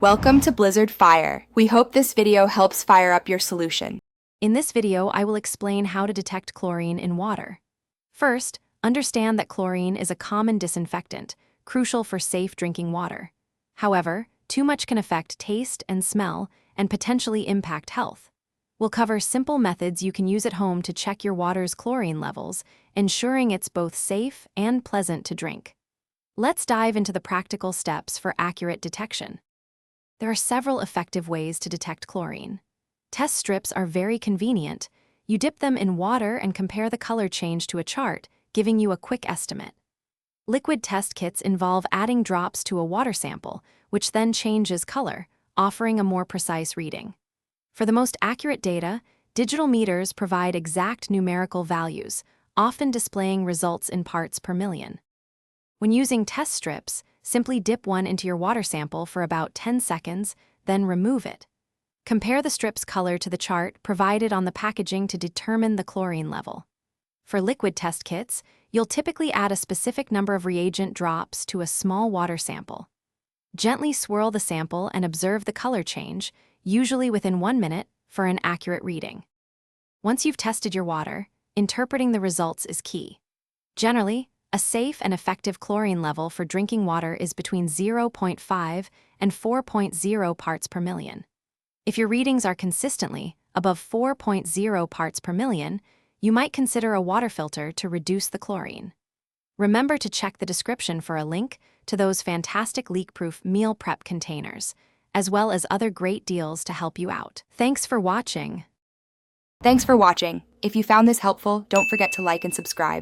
Welcome to Blizzard Fire. We hope this video helps fire up your solution. In this video, I will explain how to detect chlorine in water. First, understand that chlorine is a common disinfectant, crucial for safe drinking water. However, too much can affect taste and smell and potentially impact health. We'll cover simple methods you can use at home to check your water's chlorine levels, ensuring it's both safe and pleasant to drink. Let's dive into the practical steps for accurate detection. There are several effective ways to detect chlorine. Test strips are very convenient. You dip them in water and compare the color change to a chart, giving you a quick estimate. Liquid test kits involve adding drops to a water sample, which then changes color, offering a more precise reading. For the most accurate data, digital meters provide exact numerical values, often displaying results in parts per million. When using test strips, simply dip one into your water sample for about 10 seconds, then remove it. Compare the strip's color to the chart provided on the packaging to determine the chlorine level. For liquid test kits, you'll typically add a specific number of reagent drops to a small water sample. Gently swirl the sample and observe the color change, usually within 1 minute, for an accurate reading. Once you've tested your water, interpreting the results is key. Generally, a safe and effective chlorine level for drinking water is between 0.5 and 4.0 parts per million. If your readings are consistently above 4.0 parts per million, you might consider a water filter to reduce the chlorine. Remember to check the description for a link to those fantastic leak-proof meal prep containers, as well as other great deals to help you out. Thanks for watching. If you found this helpful, don't forget to like and subscribe.